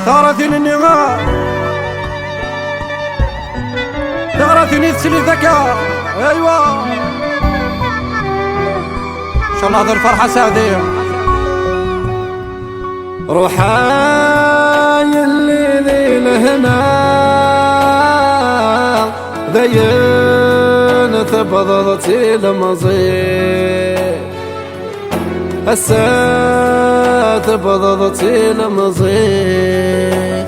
ثارتني النغار ثارتني تسلي الذكاء. ايوا ان شاء الله هذه الفرحة سعدية. روحاي اللي لهنا ذين ثبضتي المزيد هسه ثبضتي المزيد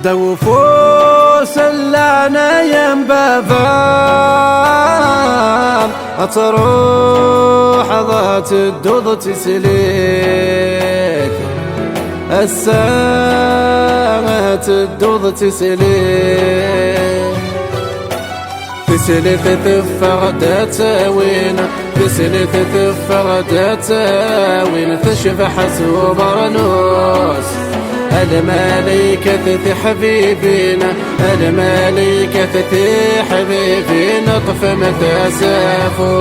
دوفوس اللعنة ينبذان أتروح ذات الدوض تسليك الساعة الدوض تسليك تسلي تفردت وين تسلي تفردت وين تشبح سوبرنوس الملائكة تثي حبيبينا الملائكة تثي حبيبينا طف متسافوس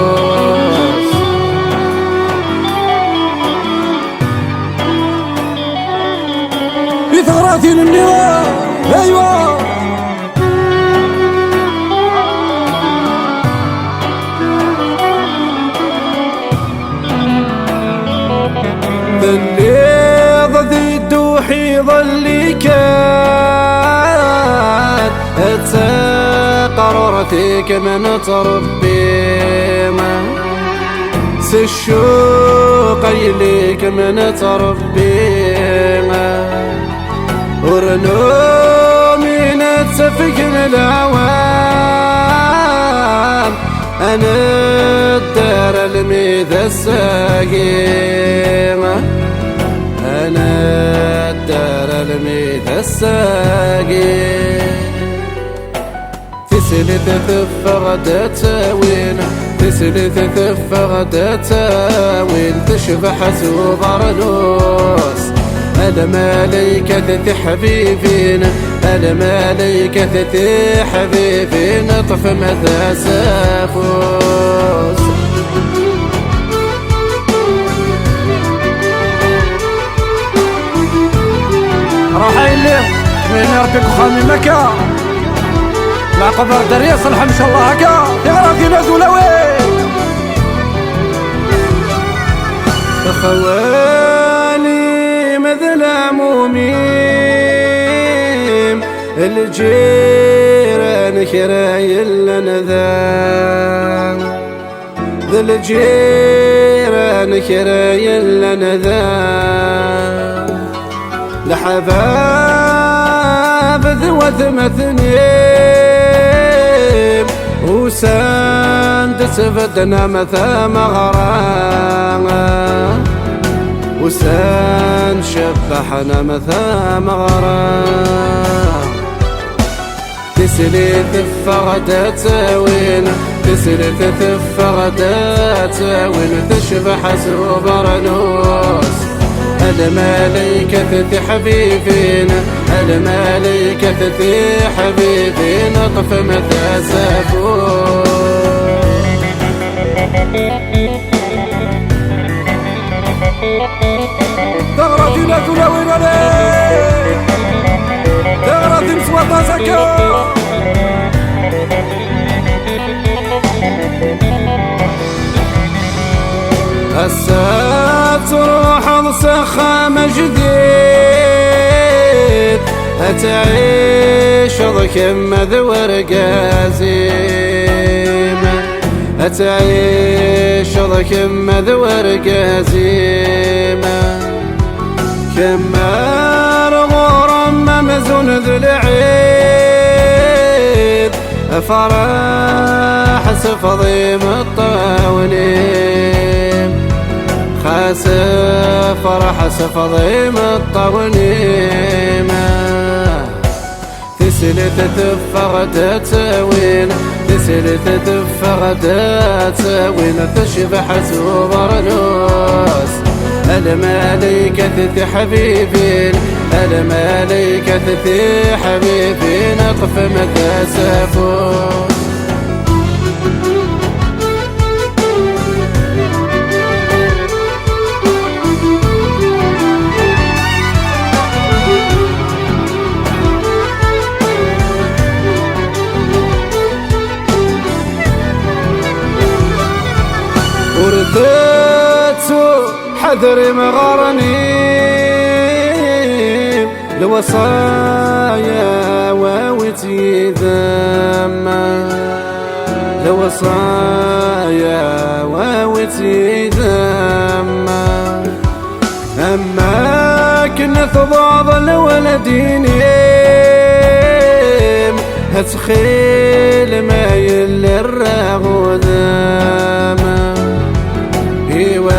بثغرات النوار. ايوا اللي ضدي الدوحي ظلي كان قررتك من تربيما سالشوق يليك من تربيما ورنومي نتسفك من العوام أنا الدار الميذا الساقيمة أنا الدار الميذا الساقيمة تسلي تفردت وين تسلي تفردت وين تشبح سوبرنوس الملائكة تثي حبيبينا الملائكة تثي حبيبينا طف متسافوس راحين ليه من ربك وخامي مكة لا قدر دري يصلح ان شاء الله هكا يغرق نزول وين خوالي مذلم وميم الجيران كرايل لنذان ذا الجيران كرايل لنذان لحباب ذوث مثنين وساند سفدنا مثا مغرانا وسان شبحنا مثا مغرانا تسلي تفردت وين تسلي تفردت وين تشبح سوبرنوس الملائكة تثي حبيبينا الملائكة تثي حبيبينا طف متسافوس ثغرتي لا تلون عليك ثغرتي مسوطة زكا هسه تروح السخام جديد هتعيش ضكم ذور قازيمة هتعيش ضكم ذور قازيمة كمار غرم ممزون ذو العيد فرح سفضيم الطاولين خاسف فرح سفضيم الطاولين تسلي تفردت وين تسلي تفردت وين تشبح سوبرنوس الملائكة تثي حبيبين الملائكة تثي حبيبين طف متسافوس دري مغارني الوصايا واوتي ذما الوصايا واوتي ذما أما كنا ثضاض الولدين هتخيل ما يلي الراغودما إيوا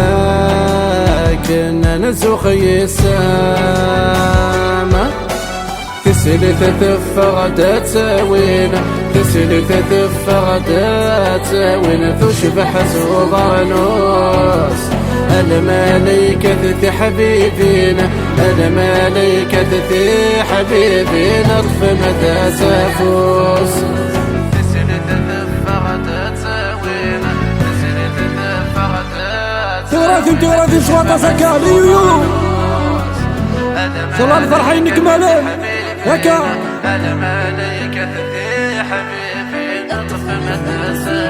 كنا نزوخ يسامة تسلي تثف غدا تساوينا تسلي تثف غدا تساوينا تشبح سوبرانوس الملايكة ذي حبيبينا الملايكة ذي حبيبينا اطف مدى سافوس تسلي تثف غدا تساوينا تسلي تثف غدا تراثي تراثي شواطة سكالي صلال فرحين كمالين هكا الملايكة ذي حبيبينا اطف مدى سافوس